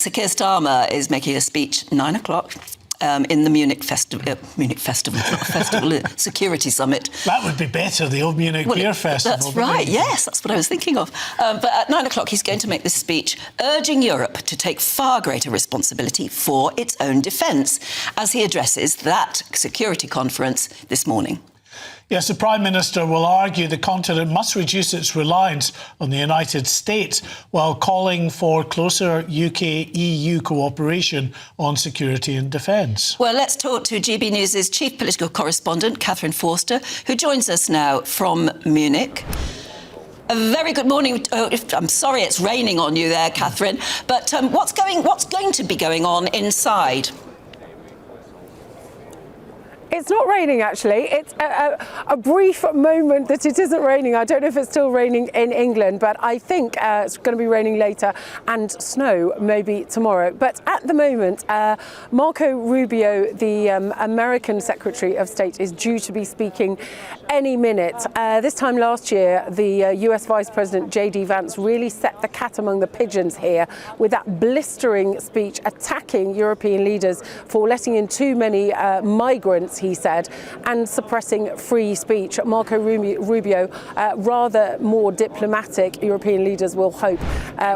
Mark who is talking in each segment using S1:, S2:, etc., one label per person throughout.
S1: So Keir Starmer is making a speech 9 o'clock in the Munich Festival Security Summit.
S2: That would be better, the old Munich Beer Festival.
S1: That's right, yes, that's what I was thinking of. But at 9 o'clock he's going to make this speech urging Europe to take far greater responsibility for its own defence as he addresses that security conference this morning.
S2: Yes, the Prime Minister will argue the continent must reduce its reliance on the United States while calling for closer UK-EU cooperation on security and defence.
S1: Well, let's talk to GB News' chief political correspondent, Catherine Forster, who joins us now from Munich. A very good morning. I'm sorry it's raining on you there, Catherine, but what's going to be going on inside?
S3: It's not raining, actually. It's a brief moment that it isn't raining. I don't know if it's still raining in England, but I think it's going to be raining later and snow maybe tomorrow. But at the moment, Marco Rubio, the American Secretary of State, is due to be speaking any minute. This time last year, the US Vice President J.D. Vance really set the cat among the pigeons here with that blistering speech attacking European leaders for letting in too many migrants, he said, and suppressing free speech. Marco Rubio, rather more diplomatic, European leaders will hope,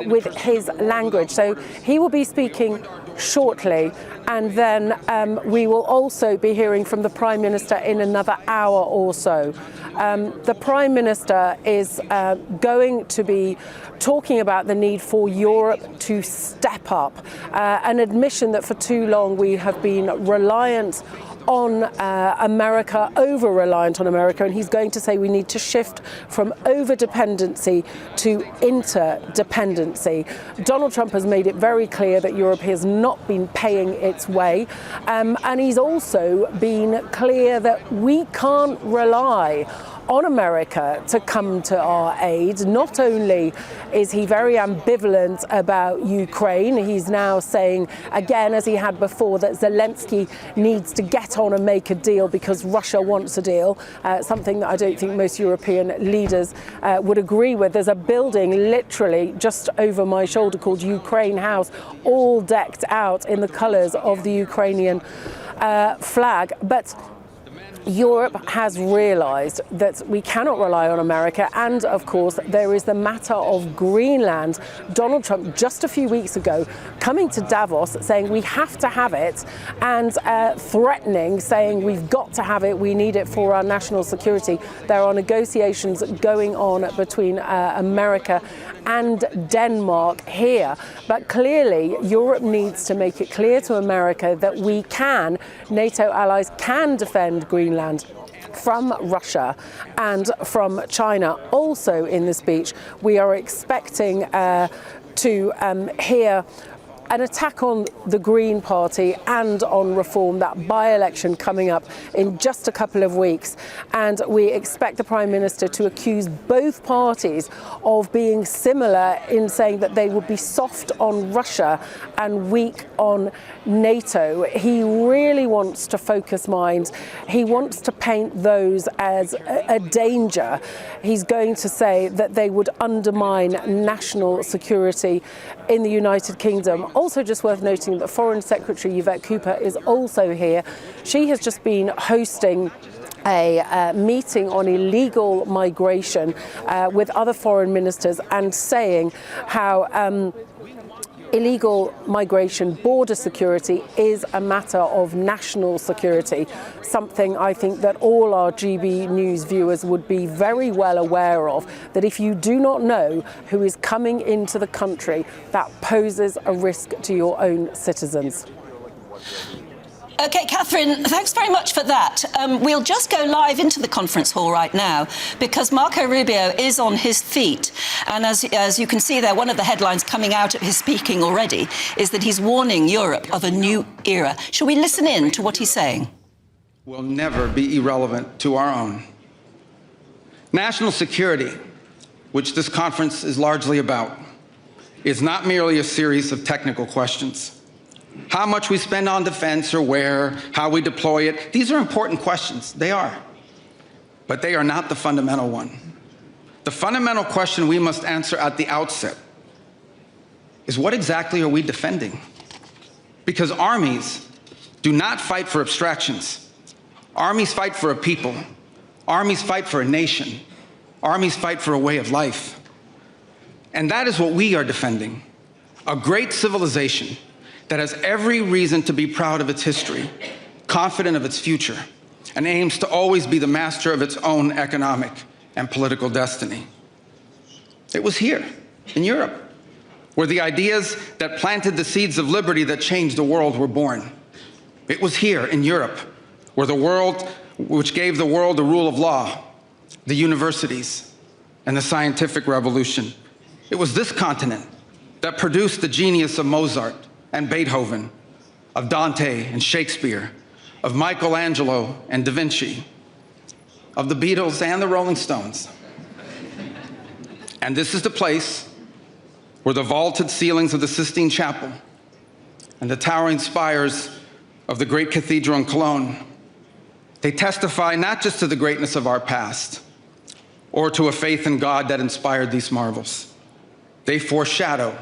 S3: with his language. So he will be speaking shortly, and then we will also be hearing from the Prime Minister in another hour or so. The Prime Minister is going to be talking about the need for Europe to step up, an admission that for too long we have been reliant on America, over-reliant on America, and he's going to say we need to shift from over-dependency to interdependency. Donald Trump has made it very clear that Europe has not been paying its way, and he's also been clear that we can't rely on America to come to our aid. Not only is he very ambivalent about Ukraine, he's now saying again, as he had before, that Zelensky needs to get on and make a deal because Russia wants a deal, something that I don't think most European leaders would agree with. There's a building literally just over my shoulder called Ukraine House, all decked out in the colours of the Ukrainian flag. But Europe has realised that we cannot rely on America, and of course there is the matter of Greenland. Donald Trump just a few weeks ago coming to Davos saying we have to have it, and threatening, saying we've got to have it, we need it for our national security. There are negotiations going on between America and Denmark here, but clearly Europe needs to make it clear to America that we can, NATO allies can defend Greenland from Russia and from China. Also in the speech, we are expecting to hear an attack on the Green Party and on reform, that by-election coming up in just a couple of weeks. And we expect the Prime Minister to accuse both parties of being similar in saying that they would be soft on Russia and weak on NATO. He really wants to focus minds. He wants to paint those as a danger. He's going to say that they would undermine national security in the United Kingdom. Also just worth noting that Foreign Secretary Yvette Cooper is also here. She has just been hosting a meeting on illegal migration with other foreign ministers and saying how illegal migration, border security is a matter of national security, something I think that all our GB News viewers would be very well aware of, that if you do not know who is coming into the country, that poses a risk to your own citizens.
S1: OK, Catherine, thanks very much for that. We'll just go live into the conference hall right now because Marco Rubio is on his feet. And as you can see there, one of the headlines coming out of his speaking already is that he's warning Europe of a new era. Shall we listen in to what he's saying?
S4: Will never be irrelevant to our own. National security, which this conference is largely about, is not merely a series of technical questions. How much we spend on defense or where, how we deploy it, these are important questions. They are. But they are not the fundamental one. The fundamental question we must answer at the outset is what exactly are we defending? Because armies do not fight for abstractions. Armies fight for a people. Armies fight for a nation. Armies fight for a way of life. And that is what we are defending. A great civilization that has every reason to be proud of its history, confident of its future, and aims to always be the master of its own economic and political destiny. It was here, in Europe, where the ideas that planted the seeds of liberty that changed the world were born. It was here, in Europe, which gave the world the rule of law, the universities, and the scientific revolution. It was this continent that produced the genius of Mozart and Beethoven, of Dante and Shakespeare, of Michelangelo and Da Vinci, of the Beatles and the Rolling Stones. And this is the place where the vaulted ceilings of the Sistine Chapel and the towering spires of the great cathedral in Cologne, they testify not just to the greatness of our past or to a faith in God that inspired these marvels. They foreshadow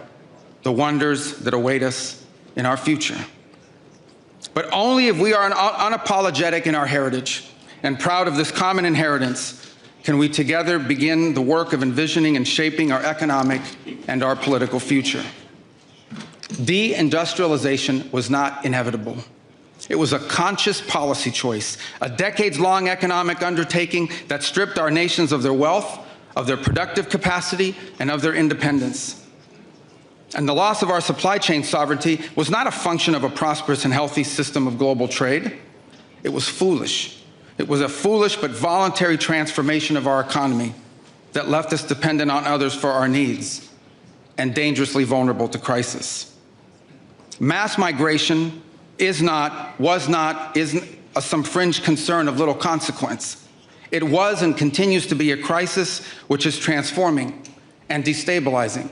S4: the wonders that await us in our future. But only if we are unapologetic in our heritage and proud of this common inheritance can we together begin the work of envisioning and shaping our economic and our political future. Deindustrialization was not inevitable. It was a conscious policy choice, a decades-long economic undertaking that stripped our nations of their wealth, of their productive capacity, and of their independence. And the loss of our supply chain sovereignty was not a function of a prosperous and healthy system of global trade. It was foolish. It was a foolish but voluntary transformation of our economy that left us dependent on others for our needs and dangerously vulnerable to crisis. Mass migration isn't some fringe concern of little consequence. It was and continues to be a crisis which is transforming and destabilizing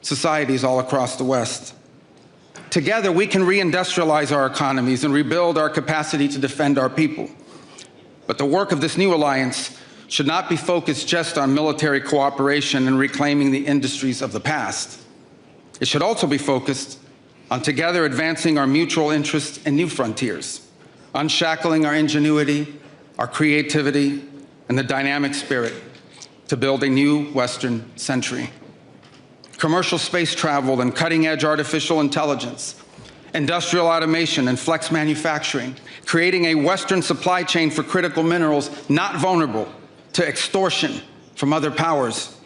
S4: societies all across the West. Together, we can reindustrialize our economies and rebuild our capacity to defend our people. But the work of this new alliance should not be focused just on military cooperation and reclaiming the industries of the past. It should also be focused on together advancing our mutual interests in new frontiers, unshackling our ingenuity, our creativity, and the dynamic spirit to build a new Western century. Commercial space travel and cutting-edge artificial intelligence, industrial automation and flex manufacturing, creating a Western supply chain for critical minerals not vulnerable to extortion from other powers,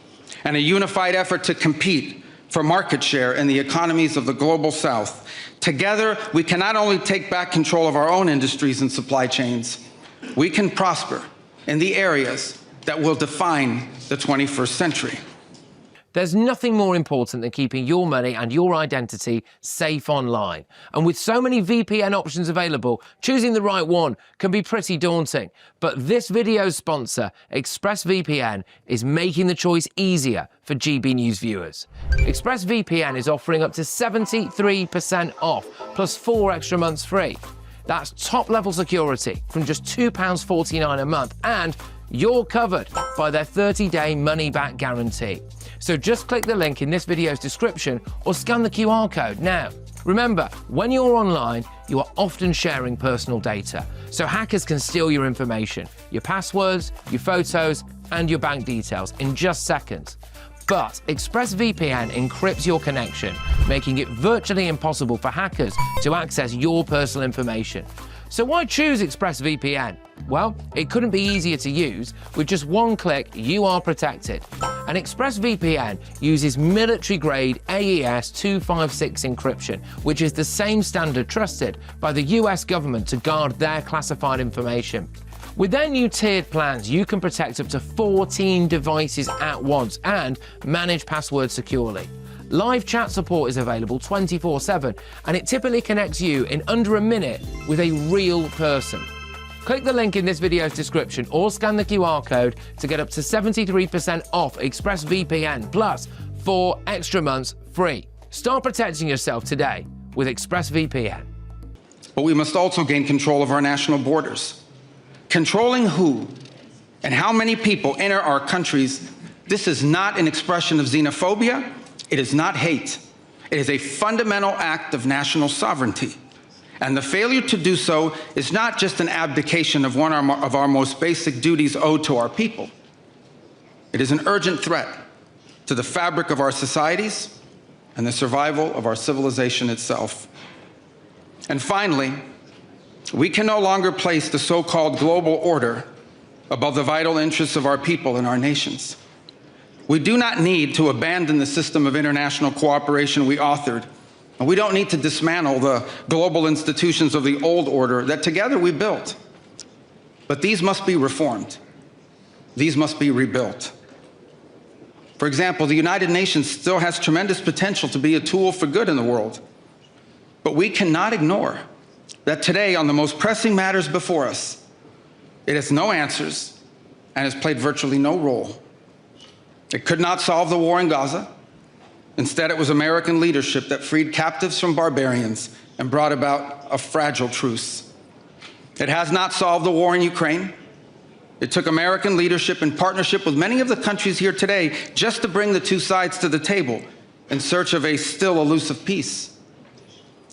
S4: and a unified effort to compete for market share in the economies of the global South. Together, we can not only take back control of our own industries and supply chains, we can prosper in the areas that will define the 21st century.
S5: There's nothing more important than keeping your money and your identity safe online. And with so many VPN options available, choosing the right one can be pretty daunting. But this video's sponsor, ExpressVPN, is making the choice easier for GB News viewers. ExpressVPN is offering up to 73% off, plus 4 extra months free. That's top-level security from just £2.49 a month, and you're covered by their 30-day money-back guarantee. So just click the link in this video's description or scan the QR code now. Remember, when you're online, you are often sharing personal data, so hackers can steal your information, your passwords, your photos, and your bank details in just seconds. But ExpressVPN encrypts your connection, making it virtually impossible for hackers to access your personal information. So why choose ExpressVPN? Well, it couldn't be easier to use. With just one click, you are protected. And ExpressVPN uses military-grade AES 256 encryption, which is the same standard trusted by the US government to guard their classified information. With their new tiered plans, you can protect up to 14 devices at once and manage passwords securely. Live chat support is available 24/7, and it typically connects you in under a minute with a real person. Click the link in this video's description or scan the QR code to get up to 73% off ExpressVPN, plus 4 extra months free. Start protecting yourself today with ExpressVPN.
S4: But we must also gain control of our national borders. Controlling who and how many people enter our countries, this is not an expression of xenophobia. It is not hate. It is a fundamental act of national sovereignty. And the failure to do so is not just an abdication of one of our most basic duties owed to our people. It is an urgent threat to the fabric of our societies and the survival of our civilization itself. And finally, we can no longer place the so-called global order above the vital interests of our people and our nations. We do not need to abandon the system of international cooperation we authored, and we don't need to dismantle the global institutions of the old order that together we built. But these must be reformed. These must be rebuilt. For example, the United Nations still has tremendous potential to be a tool for good in the world. But we cannot ignore that today, on the most pressing matters before us, it has no answers and has played virtually no role. It could not solve the war in Gaza. Instead, it was American leadership that freed captives from barbarians and brought about a fragile truce. It has not solved the war in Ukraine. It took American leadership in partnership with many of the countries here today just to bring the two sides to the table in search of a still elusive peace.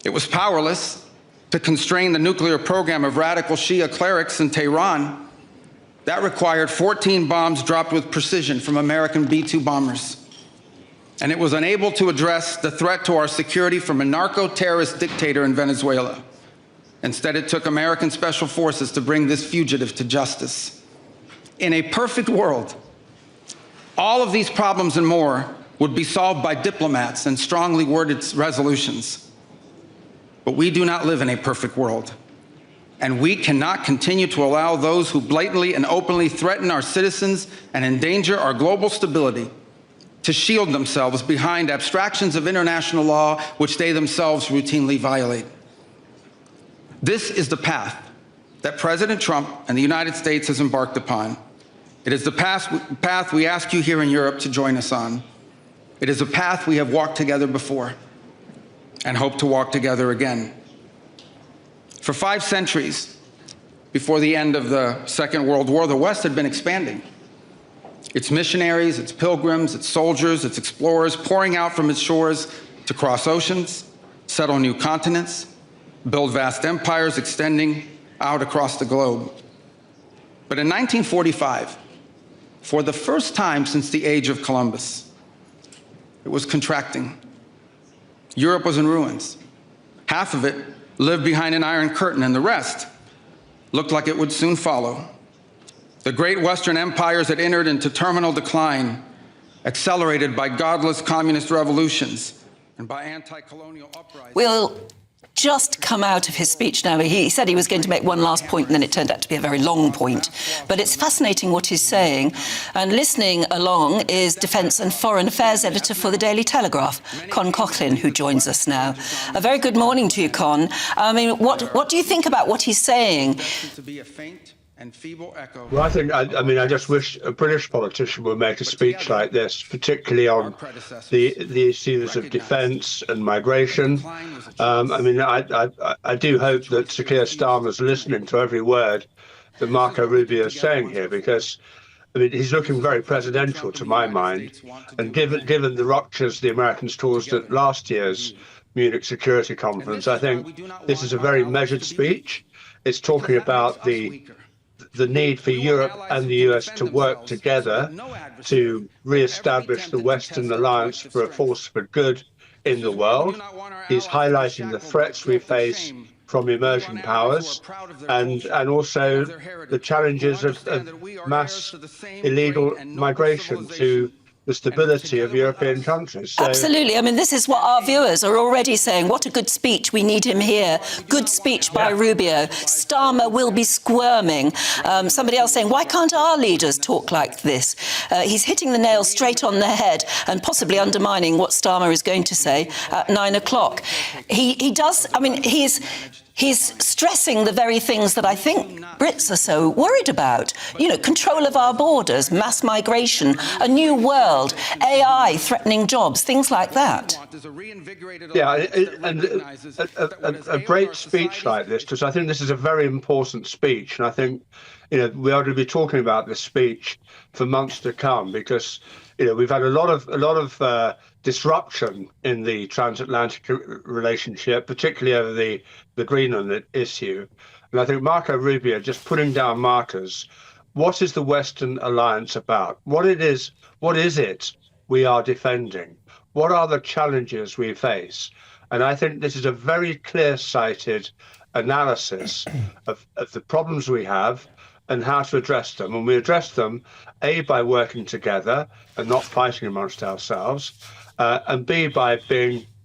S4: It was powerless to constrain the nuclear program of radical Shia clerics in Tehran. That required 14 bombs dropped with precision from American B-2 bombers. And it was unable to address the threat to our security from a narco-terrorist dictator in Venezuela. Instead, it took American special forces to bring this fugitive to justice. In a perfect world, all of these problems and more would be solved by diplomats and strongly worded resolutions. But we do not live in a perfect world. And we cannot continue to allow those who blatantly and openly threaten our citizens and endanger our global stability to shield themselves behind abstractions of international law which they themselves routinely violate. This is the path that President Trump and the United States has embarked upon. It is the path we ask you here in Europe to join us on. It is a path we have walked together before and hope to walk together again. For 5 centuries, before the end of the Second World War, the West had been expanding. Its missionaries, its pilgrims, its soldiers, its explorers pouring out from its shores to cross oceans, settle new continents, build vast empires extending out across the globe. But in 1945, for the first time since the age of Columbus, it was contracting. Europe was in ruins. Half of it lived behind an iron curtain, and the rest looked like it would soon follow. The great Western empires had entered into terminal decline, accelerated by godless communist revolutions and by anti-colonial uprisings.
S1: We'll just come out of his speech now. He said he was going to make one last point, and then it turned out to be a very long point. But it's fascinating what he's saying. And listening along is Defence and Foreign Affairs Editor for the Daily Telegraph, Con Coughlin, who joins us now. A very good morning to you, Con. I mean, what do you think about what he's saying?
S6: Well, I just wish a British politician would make a speech like this, particularly on the issues of defence and migration. I do hope that Sir Keir Starmer's listening to every word that Marco Rubio is saying here, because he's looking very presidential to my mind. And given the ruptures the Americans caused at last year's Munich Security Conference, I think this is a very measured speech. It's talking about the need for Europe and the US to work together to re-establish the Western alliance for a force for good in the world. He's highlighting the threats we face from emerging powers and also the challenges of mass illegal migration to the stability of European countries. So,
S1: absolutely. I mean, this is what our viewers are already saying. What a good speech. We need him here. Good speech by Rubio. Starmer will be squirming. Somebody else saying, why can't our leaders talk like this? He's hitting the nail straight on the head and possibly undermining what Starmer is going to say at 9 o'clock. He does, I mean, He's stressing the very things that I think Brits are so worried about. You know, control of our borders, mass migration, a new world, AI threatening jobs, things like that.
S6: Yeah, and a great speech like this, because I think this is a very important speech, and I think we ought to be talking about this speech for months to come, because we've had a lot of disruption in the transatlantic relationship, particularly over the Greenland issue. And I think Marco Rubio just putting down markers. What is the Western alliance about? What is it we are defending? What are the challenges we face? And I think this is a very clear-sighted analysis of the problems we have and how to address them. And we address them, A, by working together and not fighting amongst ourselves, and B, by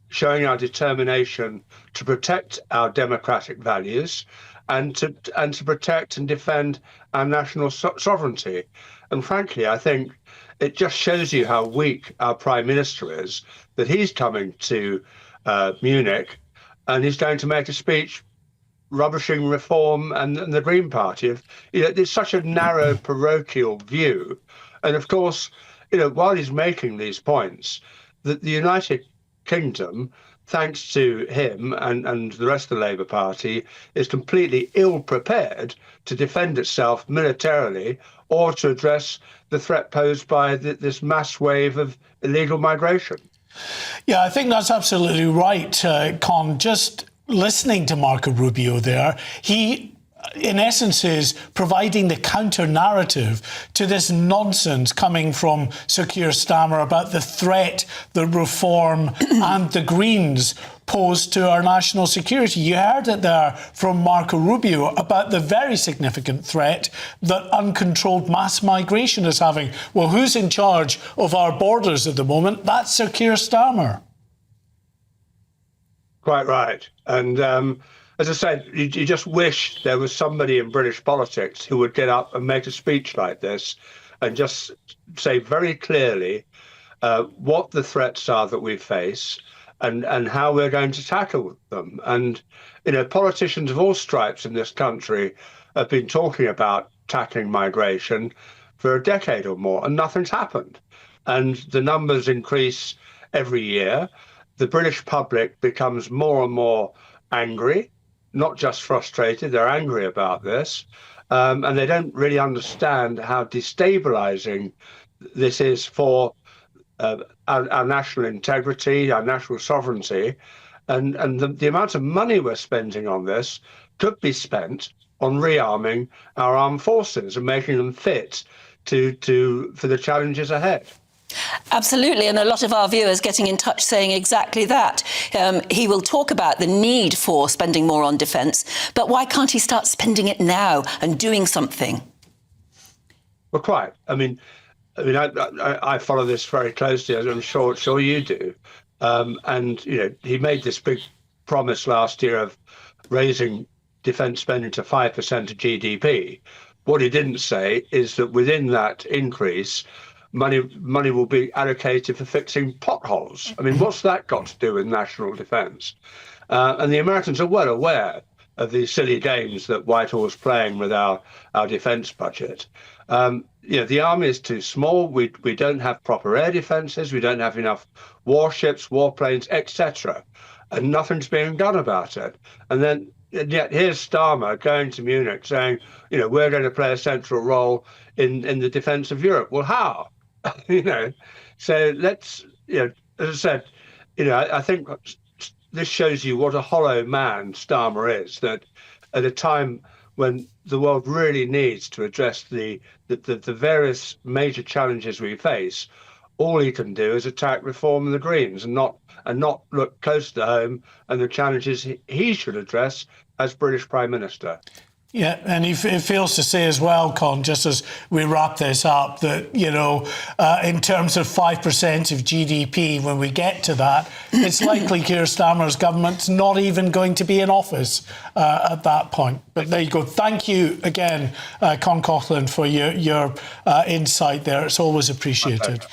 S6: showing our determination to protect our democratic values and to protect and defend our national sovereignty. And frankly, I think it just shows you how weak our Prime Minister is, that he's coming to Munich and he's going to make a speech rubbishing reform and the Green Party. It's such a narrow parochial view. And of course, while he's making these points, the United Kingdom, thanks to him and the rest of the Labour Party, is completely ill-prepared to defend itself militarily or to address the threat posed by this mass wave of illegal migration.
S2: Yeah, I think that's absolutely right, Con. Just listening to Marco Rubio there, he, in essence, is providing the counter-narrative to this nonsense coming from Sir Keir Starmer about the threat that reform and the Greens pose to our national security. You heard it there from Marco Rubio about the very significant threat that uncontrolled mass migration is having. Well, who's in charge of our borders at the moment? That's Sir Keir Starmer.
S6: Quite right. And as I said, you just wish there was somebody in British politics who would get up and make a speech like this and just say very clearly what the threats are that we face and how we're going to tackle them. And, politicians of all stripes in this country have been talking about tackling migration for a decade or more, and nothing's happened. And the numbers increase every year. The British public becomes more and more angry, not just frustrated, they're angry about this. And they don't really understand how destabilizing this is for our national integrity, our national sovereignty. And the amount of money we're spending on this could be spent on rearming our armed forces and making them fit for the challenges ahead.
S1: Absolutely, and a lot of our viewers getting in touch saying exactly that. He will talk about the need for spending more on defence, but why can't he start spending it now and doing something?
S6: Well, quite. I follow this very closely, as I'm sure you do. And he made this big promise last year of raising defence spending to 5% of GDP. What he didn't say is that within that increase, money will be allocated for fixing potholes. What's that got to do with national defence? And the Americans are well aware of these silly games that Whitehall's playing with our defence budget. The army is too small. We don't have proper air defences. We don't have enough warships, warplanes, etc. And nothing's being done about it. And yet here's Starmer going to Munich saying, we're going to play a central role in the defence of Europe. Well, how? So let's, as I said, I think this shows you what a hollow man Starmer is, that at a time when the world really needs to address the various major challenges we face, all he can do is attack reform and the Greens and not look close to home and the challenges he should address as British Prime Minister.
S2: Yeah, and he fails to say as well, Con, just as we wrap this up, that, in terms of 5% of GDP, when we get to that, it's likely Keir Starmer's government's not even going to be in office at that point. But there you go. Thank you again, Con Coughlin, for your insight there. It's always appreciated.